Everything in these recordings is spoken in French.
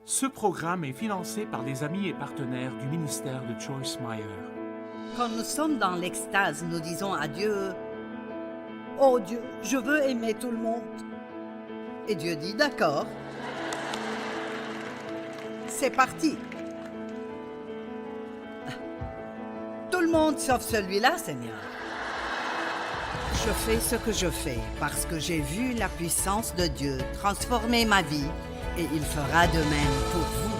Ce programme est financé par des amis et partenaires du ministère de Joyce Meyer. Quand nous sommes dans l'extase, nous disons à Dieu, « Oh Dieu, je veux aimer tout le monde. » Et Dieu dit, « D'accord. C'est parti. Tout le monde sauf celui-là, Seigneur. » Je fais ce que je fais parce que j'ai vu la puissance de Dieu transformer ma vie et il fera de même pour vous.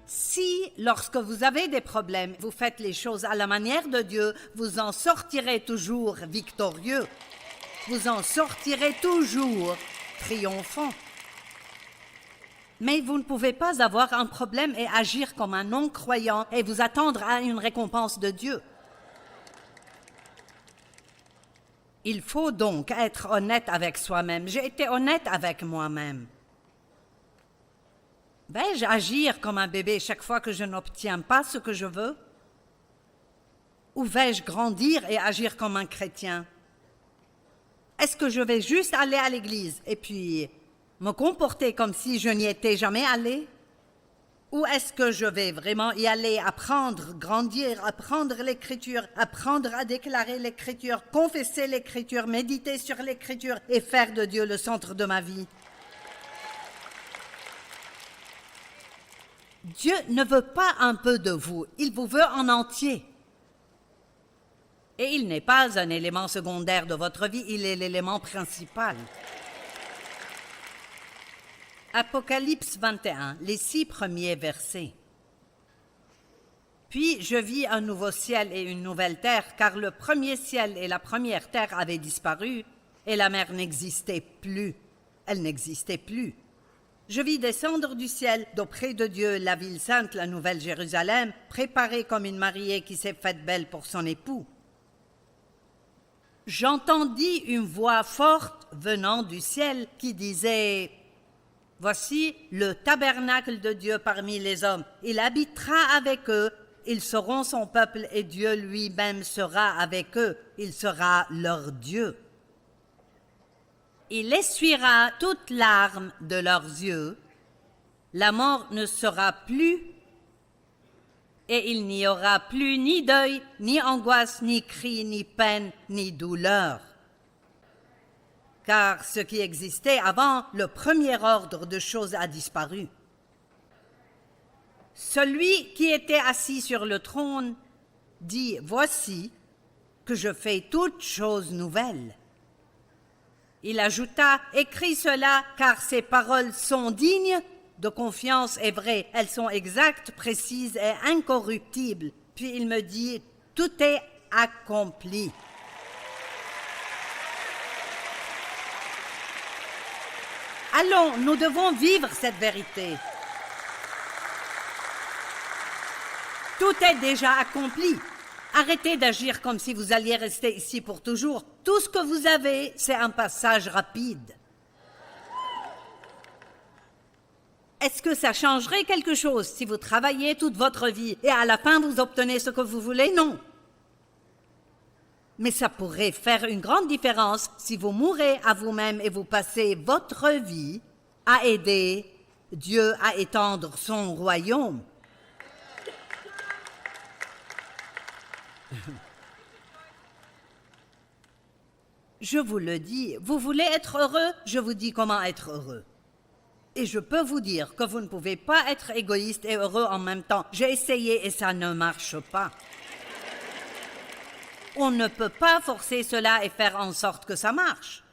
Si, lorsque vous avez des problèmes, vous faites les choses à la manière de Dieu, vous en sortirez toujours victorieux. Vous en sortirez toujours triomphant. Mais vous ne pouvez pas avoir un problème et agir comme un non-croyant et vous attendre à une récompense de Dieu. Il faut donc être honnête avec soi-même. J'ai été honnête avec moi-même. Vais-je agir comme un bébé chaque fois que je n'obtiens pas ce que je veux? Ou vais-je grandir et agir comme un chrétien? Est-ce que je vais juste aller à l'église et puis me comporter comme si je n'y étais jamais allé? Ou est-ce que je vais vraiment y aller, apprendre, grandir, apprendre l'Écriture, apprendre à déclarer l'Écriture, confesser l'Écriture, méditer sur l'Écriture et faire de Dieu le centre de ma vie? Dieu ne veut pas un peu de vous, il vous veut en entier. Et il n'est pas un élément secondaire de votre vie, il est l'élément principal. Apocalypse 21, les 6 premiers versets. Puis je vis un nouveau ciel et une nouvelle terre, car le premier ciel et la première terre avaient disparu, et la mer n'existait plus. Elle n'existait plus. Je vis descendre du ciel, d'auprès de Dieu, la ville sainte, la nouvelle Jérusalem, préparée comme une mariée qui s'est faite belle pour son époux. J'entendis une voix forte venant du ciel qui disait: « Voici le tabernacle de Dieu parmi les hommes. Il habitera avec eux, ils seront son peuple et Dieu lui-même sera avec eux. Il sera leur Dieu. Il essuiera toute larme de leurs yeux. La mort ne sera plus et il n'y aura plus ni deuil, ni angoisse, ni cri, ni peine, ni douleur. Car ce qui existait avant, le premier ordre de choses a disparu. Celui qui était assis sur le trône dit: « Voici que je fais toutes choses nouvelles. » Il ajouta: « Écris cela, car ces paroles sont dignes de confiance et vraies. Elles sont exactes, précises et incorruptibles. » Puis il me dit: « Tout est accompli. » Allons, nous devons vivre cette vérité. Tout est déjà accompli. Arrêtez d'agir comme si vous alliez rester ici pour toujours. Tout ce que vous avez, c'est un passage rapide. Est-ce que ça changerait quelque chose si vous travaillez toute votre vie et à la fin vous obtenez ce que vous voulez? Non. Mais ça pourrait faire une grande différence si vous mourrez à vous-même et vous passez votre vie à aider Dieu à étendre son royaume. Je vous le dis, vous voulez être heureux? Je vous dis comment être heureux. Et je peux vous dire que vous ne pouvez pas être égoïste et heureux en même temps. J'ai essayé et ça ne marche pas. On ne peut pas forcer cela et faire en sorte que ça marche.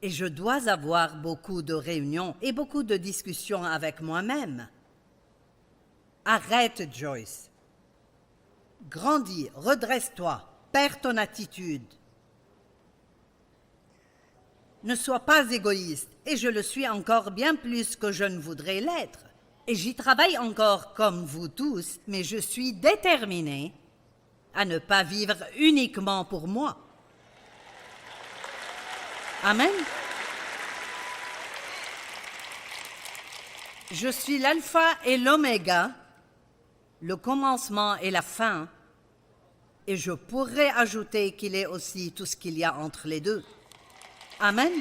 Et je dois avoir beaucoup de réunions et beaucoup de discussions avec moi-même. Arrête, Joyce. Grandis, redresse-toi, perds ton attitude. Ne sois pas égoïste, et je le suis encore bien plus que je ne voudrais l'être. Et j'y travaille encore comme vous tous, mais je suis déterminée à ne pas vivre uniquement pour moi. Amen. Je suis l'alpha et l'oméga, le commencement et la fin, et je pourrais ajouter qu'il est aussi tout ce qu'il y a entre les deux. Amen.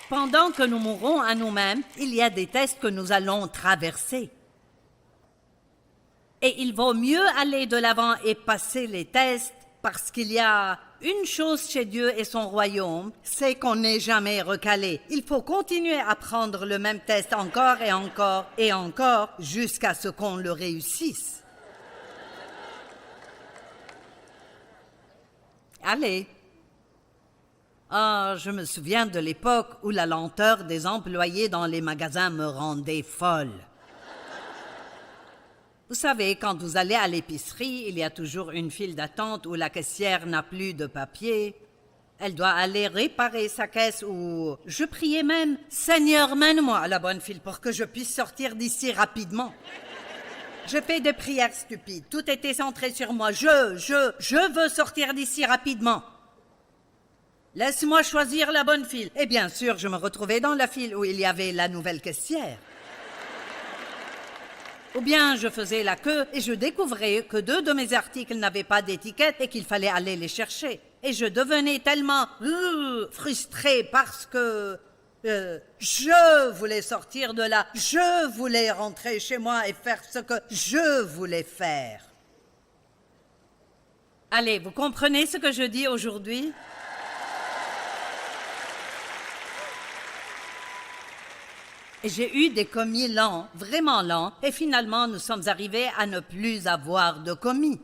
Pendant que nous mourrons à nous-mêmes, il y a des tests que nous allons traverser. Et il vaut mieux aller de l'avant et passer les tests parce qu'il y a une chose chez Dieu et son royaume, c'est qu'on n'est jamais recalé. Il faut continuer à prendre le même test encore et encore et encore jusqu'à ce qu'on le réussisse. Allez. Ah, je me souviens de l'époque où la lenteur des employés dans les magasins me rendait folle. Vous savez, quand vous allez à l'épicerie, il y a toujours une file d'attente où la caissière n'a plus de papier. Elle doit aller réparer sa caisse ou... Je priais même, « Seigneur, mène-moi à la bonne file pour que je puisse sortir d'ici rapidement. » Je fais des prières stupides. Tout était centré sur moi. Je veux sortir d'ici rapidement. Laisse-moi choisir la bonne file. Et bien sûr, je me retrouvais dans la file où il y avait la nouvelle caissière. Ou bien je faisais la queue et je découvrais que 2 de mes articles n'avaient pas d'étiquette et qu'il fallait aller les chercher. Et je devenais tellement frustrée parce que je voulais sortir de là. Je voulais rentrer chez moi et faire ce que je voulais faire. Allez, vous comprenez ce que je dis aujourd'hui? Et j'ai eu des commis lents, vraiment lents, et finalement nous sommes arrivés à ne plus avoir de commis.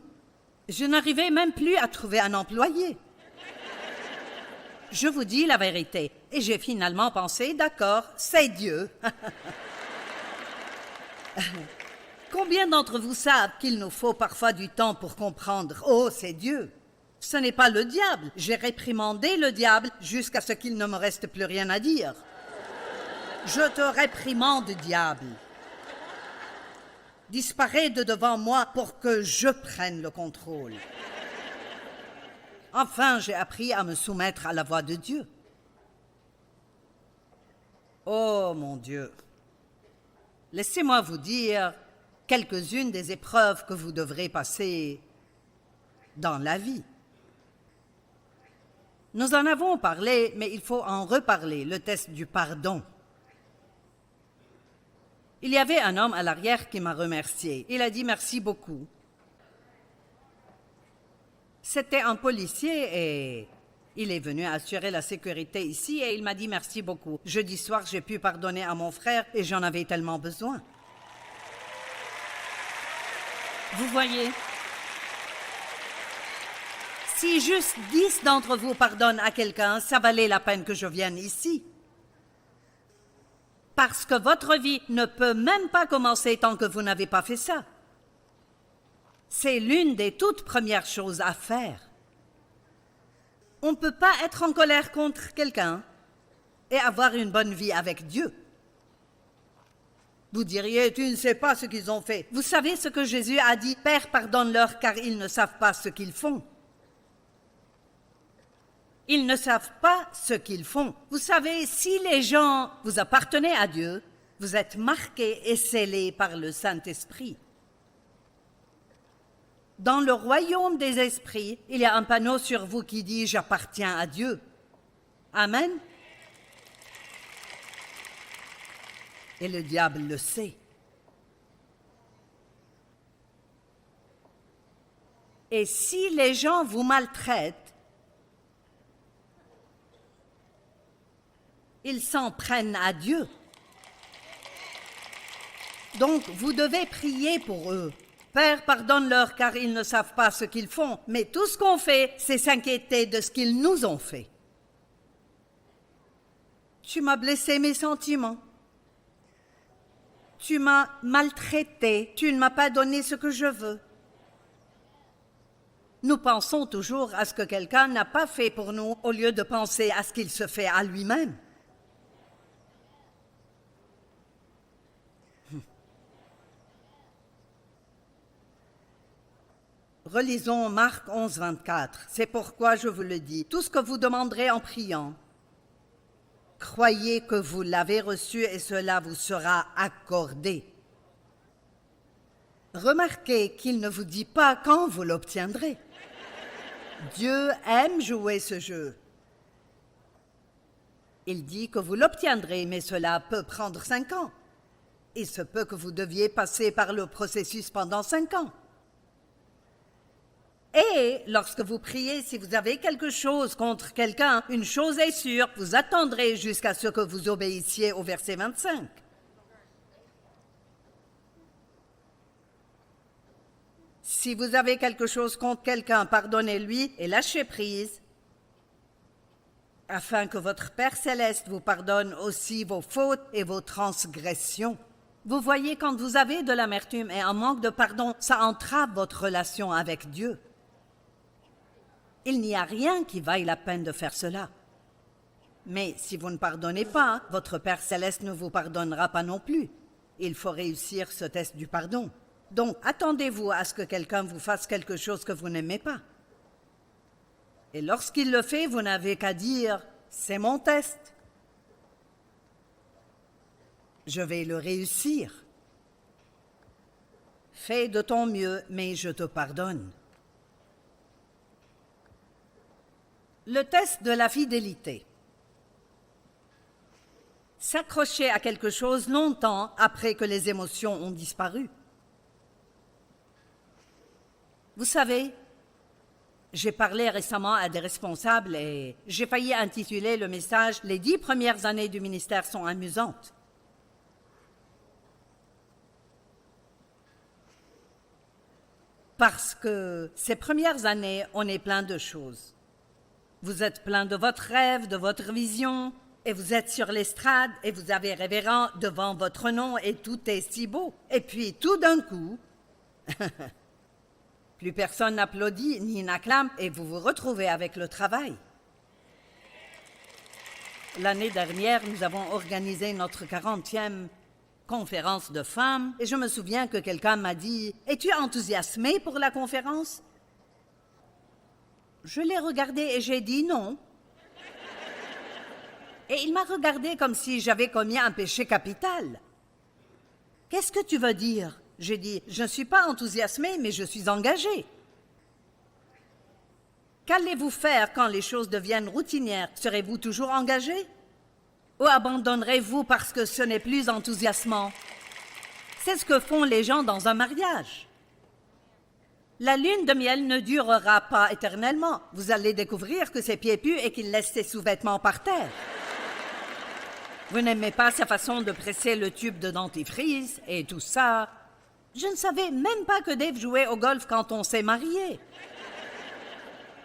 Je n'arrivais même plus à trouver un employé. Je vous dis la vérité, et j'ai finalement pensé, d'accord, c'est Dieu. Combien d'entre vous savent qu'il nous faut parfois du temps pour comprendre, oh, c'est Dieu? Ce n'est pas le diable. J'ai réprimandé le diable jusqu'à ce qu'il ne me reste plus rien à dire. Je te réprimande, diable. Disparais de devant moi pour que je prenne le contrôle. Enfin, j'ai appris à me soumettre à la voix de Dieu. Oh, mon Dieu. Laissez-moi vous dire quelques-unes des épreuves que vous devrez passer dans la vie. Nous en avons parlé, mais il faut en reparler, le test du pardon. Il y avait un homme à l'arrière qui m'a remercié. Il a dit merci beaucoup. C'était un policier et il est venu assurer la sécurité ici et il m'a dit merci beaucoup. Jeudi soir, j'ai pu pardonner à mon frère et j'en avais tellement besoin. Vous voyez, si juste 10 d'entre vous pardonnent à quelqu'un, ça valait la peine que je vienne ici. Parce que votre vie ne peut même pas commencer tant que vous n'avez pas fait ça. C'est l'une des toutes premières choses à faire. On ne peut pas être en colère contre quelqu'un et avoir une bonne vie avec Dieu. Vous diriez, tu ne sais pas ce qu'ils ont fait. Vous savez ce que Jésus a dit, « Père, pardonne-leur car ils ne savent pas ce qu'ils font. » Ils ne savent pas ce qu'ils font. Vous savez, si les gens vous appartenez à Dieu, vous êtes marqués et scellés par le Saint-Esprit. Dans le royaume des esprits, il y a un panneau sur vous qui dit « J'appartiens à Dieu ». Amen. Et le diable le sait. Et si les gens vous maltraitent, ils s'en prennent à Dieu. Donc, vous devez prier pour eux. Père, pardonne-leur car ils ne savent pas ce qu'ils font. Mais tout ce qu'on fait, c'est s'inquiéter de ce qu'ils nous ont fait. Tu m'as blessé mes sentiments. Tu m'as maltraité. Tu ne m'as pas donné ce que je veux. Nous pensons toujours à ce que quelqu'un n'a pas fait pour nous au lieu de penser à ce qu'il se fait à lui-même. Relisons Marc 11, 24. C'est pourquoi je vous le dis. Tout ce que vous demanderez en priant, croyez que vous l'avez reçu et cela vous sera accordé. Remarquez qu'il ne vous dit pas quand vous l'obtiendrez. Dieu aime jouer ce jeu. Il dit que vous l'obtiendrez, mais cela peut prendre 5 ans. Il se peut que vous deviez passer par le processus pendant 5 ans. Et lorsque vous priez, si vous avez quelque chose contre quelqu'un, une chose est sûre, vous attendrez jusqu'à ce que vous obéissiez au verset 25. Si vous avez quelque chose contre quelqu'un, pardonnez-lui et lâchez prise, afin que votre Père céleste vous pardonne aussi vos fautes et vos transgressions. Vous voyez, quand vous avez de l'amertume et un manque de pardon, ça entrave votre relation avec Dieu. Il n'y a rien qui vaille la peine de faire cela. Mais si vous ne pardonnez pas, votre Père céleste ne vous pardonnera pas non plus. Il faut réussir ce test du pardon. Donc, attendez-vous à ce que quelqu'un vous fasse quelque chose que vous n'aimez pas. Et lorsqu'il le fait, vous n'avez qu'à dire « c'est mon test ». Je vais le réussir. Fais de ton mieux, mais je te pardonne. Le test de la fidélité. S'accrocher à quelque chose longtemps après que les émotions ont disparu. Vous savez, j'ai parlé récemment à des responsables et j'ai failli intituler le message « Les 10 premières années du ministère sont amusantes ». Parce que ces premières années, on est plein de choses. Vous êtes plein de votre rêve, de votre vision, et vous êtes sur l'estrade et vous avez révérend devant votre nom et tout est si beau. Et puis tout d'un coup, plus personne n'applaudit ni n'acclame et vous vous retrouvez avec le travail. L'année dernière, nous avons organisé notre 40e conférence de femmes et je me souviens que quelqu'un m'a dit « Es-tu enthousiasmée pour la conférence ?» Je l'ai regardé et j'ai dit « Non ». Et il m'a regardé comme si j'avais commis un péché capital. « Qu'est-ce que tu veux dire ?» J'ai dit « Je ne suis pas enthousiasmée, mais je suis engagée. » Qu'allez-vous faire quand les choses deviennent routinières? Serez-vous toujours engagée? Ou abandonnerez-vous parce que ce n'est plus enthousiasmant? C'est ce que font les gens dans un mariage. La lune de miel ne durera pas éternellement. Vous allez découvrir que ses pieds puent et qu'il laisse ses sous-vêtements par terre. Vous n'aimez pas sa façon de presser le tube de dentifrice et tout ça. Je ne savais même pas que Dave jouait au golf quand on s'est mariés.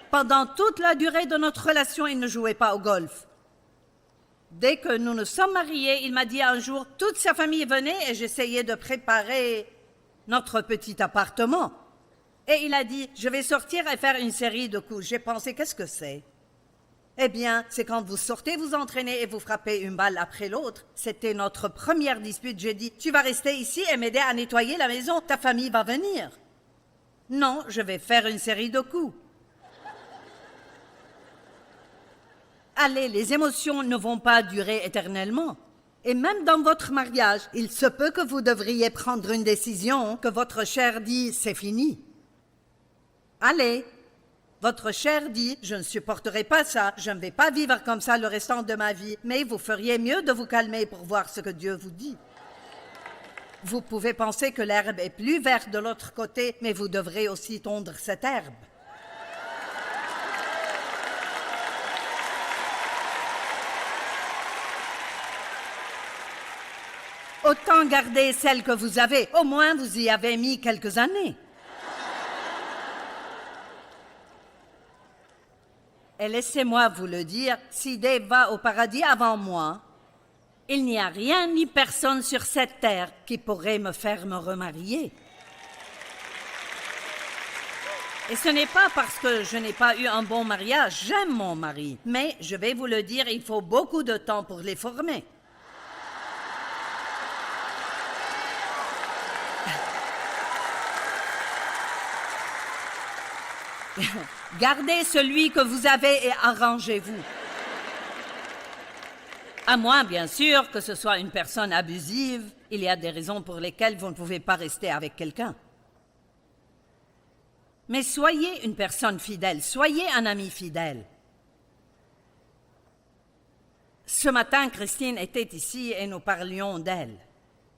Pendant toute la durée de notre relation, il ne jouait pas au golf. Dès que nous nous sommes mariés, il m'a dit un jour, toute sa famille venait et j'essayais de préparer notre petit appartement. Et il a dit, je vais sortir et faire une série de coups. J'ai pensé, qu'est-ce que c'est? Eh bien, c'est quand vous sortez, vous entraînez et vous frappez une balle après l'autre. C'était notre première dispute. J'ai dit, tu vas rester ici et m'aider à nettoyer la maison. Ta famille va venir. Non, je vais faire une série de coups. Allez, les émotions ne vont pas durer éternellement. Et même dans votre mariage, il se peut que vous devriez prendre une décision, que votre chair dit « c'est fini ». Allez, votre chair dit « je ne supporterai pas ça, je ne vais pas vivre comme ça le restant de ma vie », mais vous feriez mieux de vous calmer pour voir ce que Dieu vous dit. Vous pouvez penser que l'herbe est plus verte de l'autre côté, mais vous devrez aussi tondre cette herbe. Autant garder celle que vous avez, au moins vous y avez mis quelques années. Et laissez-moi vous le dire, si Dave va au paradis avant moi, il n'y a rien ni personne sur cette terre qui pourrait me faire me remarier. Et ce n'est pas parce que je n'ai pas eu un bon mariage, j'aime mon mari. Mais je vais vous le dire, il faut beaucoup de temps pour les former. Gardez celui que vous avez et arrangez-vous. À moins, bien sûr, que ce soit une personne abusive, il y a des raisons pour lesquelles vous ne pouvez pas rester avec quelqu'un. Mais soyez une personne fidèle, soyez un ami fidèle. Ce matin, Christine était ici et nous parlions d'elle.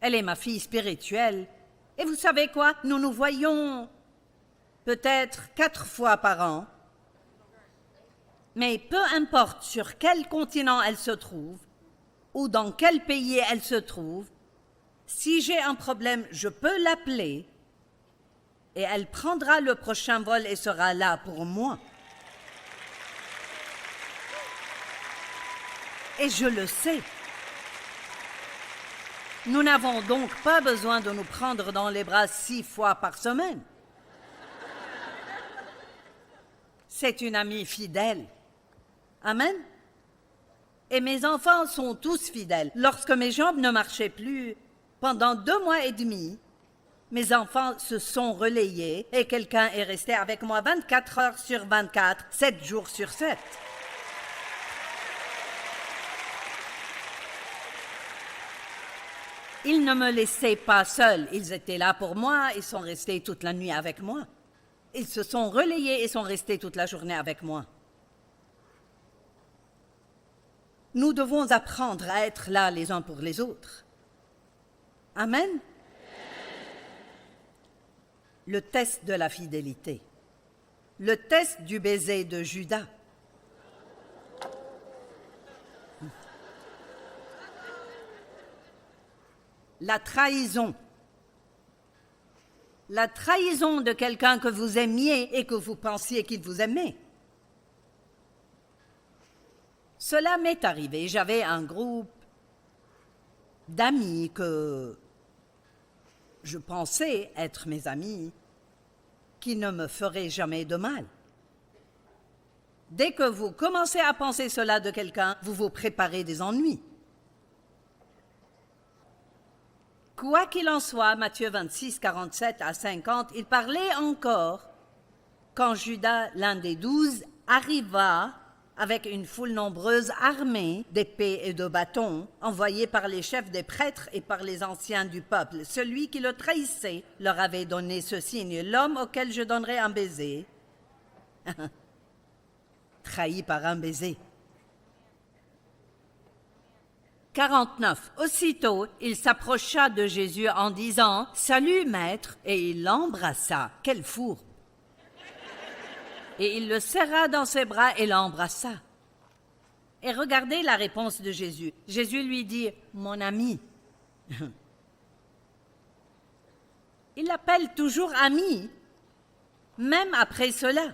Elle est ma fille spirituelle. Et vous savez quoi? Nous nous voyons peut-être 4 fois par an. Mais peu importe sur quel continent elle se trouve ou dans quel pays elle se trouve, si j'ai un problème, je peux l'appeler et elle prendra le prochain vol et sera là pour moi. Et je le sais. Nous n'avons donc pas besoin de nous prendre dans les bras 6 fois par semaine. C'est une amie fidèle. Amen. Et mes enfants sont tous fidèles. Lorsque mes jambes ne marchaient plus, pendant 2 mois et demi, mes enfants se sont relayés et quelqu'un est resté avec moi 24 heures sur 24, 7 jours sur 7. Ils ne me laissaient pas seule. Ils étaient là pour moi, ils sont restés toute la nuit avec moi. Ils se sont relayés et sont restés toute la journée avec moi. Nous devons apprendre à être là les uns pour les autres. Amen. Le test de la fidélité. Le test du baiser de Judas. La trahison. La trahison de quelqu'un que vous aimiez et que vous pensiez qu'il vous aimait. Cela m'est arrivé. J'avais un groupe d'amis que je pensais être mes amis, qui ne me feraient jamais de mal. Dès que vous commencez à penser cela de quelqu'un, vous vous préparez des ennuis. Quoi qu'il en soit, Matthieu 26, 47 à 50, il parlait encore quand Judas, l'un des 12, arriva avec une foule nombreuse armée d'épées et de bâtons, envoyés par les chefs des prêtres et par les anciens du peuple. Celui qui le trahissait leur avait donné ce signe: l'homme auquel je donnerai un baiser, trahi par un baiser. 49. Aussitôt, il s'approcha de Jésus en disant « Salut, maître !» et il l'embrassa. Quel four! Et il le serra dans ses bras et l'embrassa. Et regardez la réponse de Jésus. Jésus lui dit « Mon ami ». Il l'appelle toujours ami, même après cela.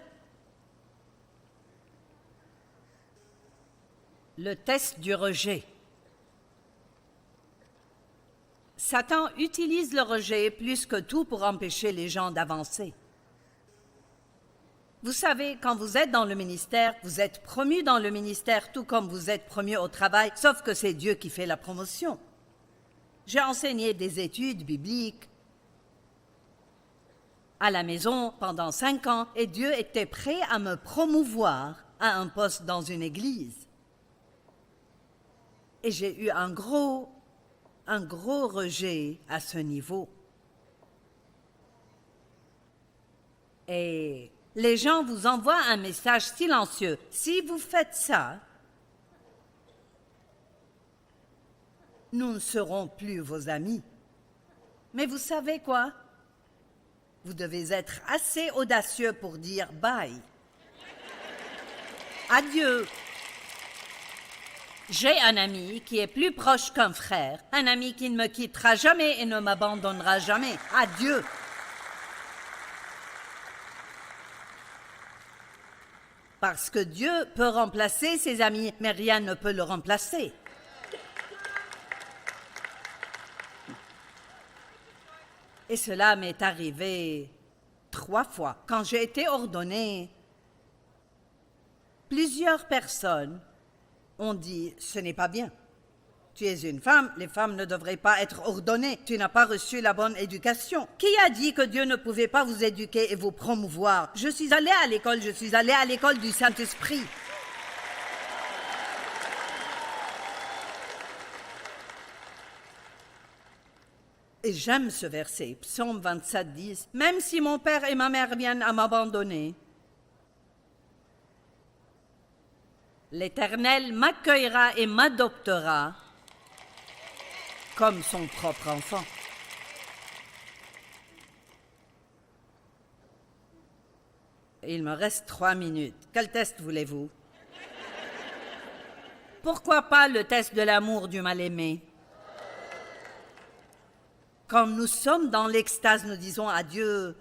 Le test du rejet. Satan utilise le rejet plus que tout pour empêcher les gens d'avancer. Vous savez, quand vous êtes dans le ministère, vous êtes promu dans le ministère tout comme vous êtes promu au travail, sauf que c'est Dieu qui fait la promotion. J'ai enseigné des études bibliques à la maison pendant 5 ans et Dieu était prêt à me promouvoir à un poste dans une église. Et j'ai eu un gros rejet à ce niveau. Et les gens vous envoient un message silencieux. Si vous faites ça, nous ne serons plus vos amis. Mais vous savez quoi? Vous devez être assez audacieux pour dire bye. Adieu. J'ai un ami qui est plus proche qu'un frère, un ami qui ne me quittera jamais et ne m'abandonnera jamais. Adieu. Parce que Dieu peut remplacer ses amis, mais rien ne peut le remplacer. Et cela m'est arrivé 3 fois. Quand j'ai été ordonnée, plusieurs personnes ont dit « ce n'est pas bien. Tu es une femme, les femmes ne devraient pas être ordonnées. Tu n'as pas reçu la bonne éducation. Qui a dit que Dieu ne pouvait pas vous éduquer et vous promouvoir? Je suis allée à l'école du Saint-Esprit. » Et j'aime ce verset, Psaume 27, 10. « Même si mon père et ma mère viennent à m'abandonner, L'Éternel m'accueillera et m'adoptera comme son propre enfant. Il me reste 3 minutes. Quel test voulez-vous? Pourquoi pas le test de l'amour du mal-aimé? Quand nous sommes dans l'extase, nous disons à Dieu,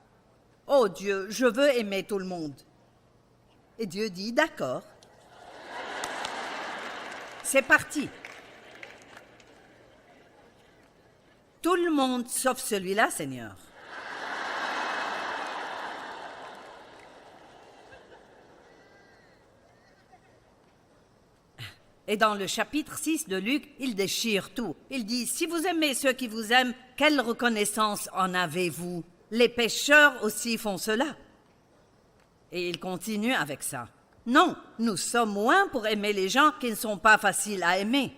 « Oh Dieu, je veux aimer tout le monde. » Et Dieu dit, « D'accord. » C'est parti. Tout le monde sauf celui-là, Seigneur. Et dans le chapitre 6 de Luc, il déchire tout. Il dit, si vous aimez ceux qui vous aiment, quelle reconnaissance en avez-vous? Les pécheurs aussi font cela. Et il continue avec ça. Non, nous sommes moins pour aimer les gens qui ne sont pas faciles à aimer.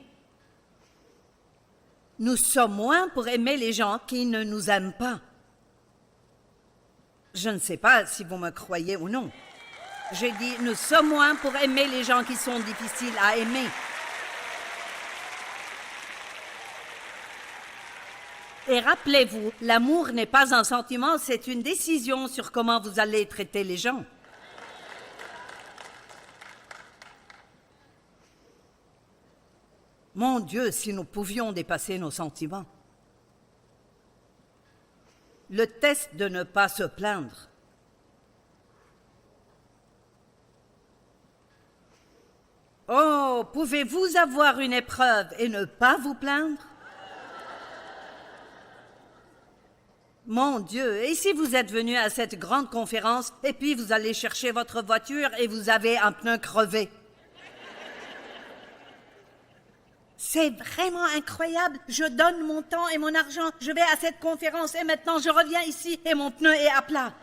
Nous sommes moins pour aimer les gens qui ne nous aiment pas. Je ne sais pas si vous me croyez ou non. J'ai dit, nous sommes moins pour aimer les gens qui sont difficiles à aimer. Et rappelez-vous, l'amour n'est pas un sentiment, c'est une décision sur comment vous allez traiter les gens. Mon Dieu, si nous pouvions dépasser nos sentiments. Le test de ne pas se plaindre. Oh, pouvez-vous avoir une épreuve et ne pas vous plaindre? Mon Dieu, et si vous êtes venu à cette grande conférence et puis vous allez chercher votre voiture et vous avez un pneu crevé? C'est vraiment incroyable. Je donne mon temps et mon argent. Je vais à cette conférence et maintenant je reviens ici et mon pneu est à plat.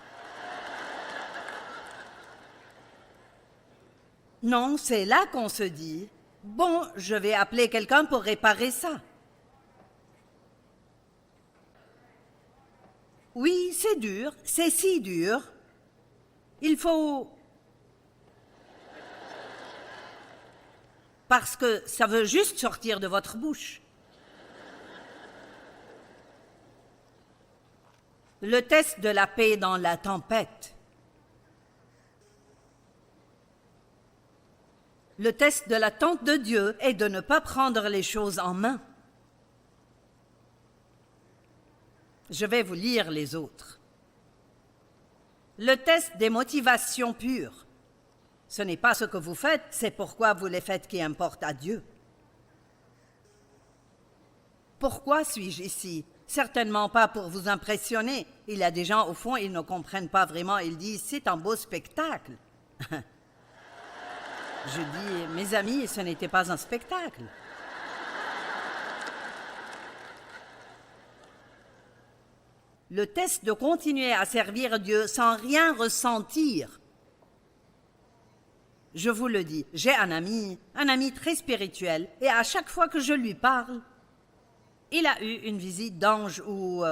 Non, c'est là qu'on se dit, bon, je vais appeler quelqu'un pour réparer ça. Oui, c'est dur, c'est si dur. Il faut... Parce que ça veut juste sortir de votre bouche. Le test de la paix dans la tempête. Le test de l'attente de Dieu est de ne pas prendre les choses en main. Je vais vous lire les autres. Le test des motivations pures. Ce n'est pas ce que vous faites, c'est pourquoi vous les faites qui importe à Dieu. Pourquoi suis-je ici? Certainement pas pour vous impressionner. Il y a des gens, au fond, ils ne comprennent pas vraiment. Ils disent, c'est un beau spectacle. Je dis, mes amis, ce n'était pas un spectacle. Le test de continuer à servir Dieu sans rien ressentir. Je vous le dis, j'ai un ami très spirituel, et à chaque fois que je lui parle, il a eu une visite d'ange où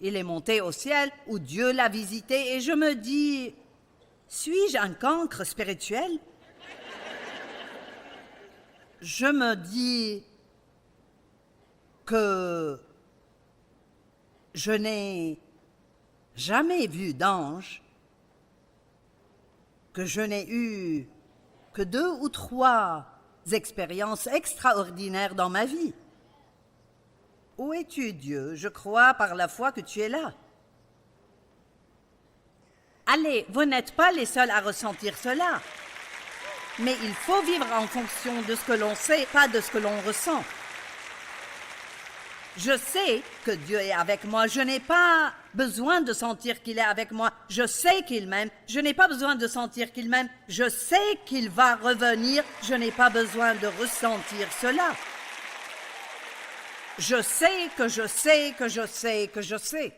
il est monté au ciel, où Dieu l'a visité, et je me dis, suis-je un cancre spirituel? Je me dis que je n'ai jamais vu d'ange, que je n'ai eu que 2 ou 3 expériences extraordinaires dans ma vie. Où es-tu, Dieu? Je crois par la foi que tu es là. Allez, vous n'êtes pas les seuls à ressentir cela. Mais il faut vivre en fonction de ce que l'on sait, pas de ce que l'on ressent. Je sais que Dieu est avec moi. Je n'ai pas besoin de sentir qu'il est avec moi. Je sais qu'il m'aime. Je n'ai pas besoin de sentir qu'il m'aime. Je sais qu'il va revenir. Je n'ai pas besoin de ressentir cela. Je sais que je sais que je sais que je sais.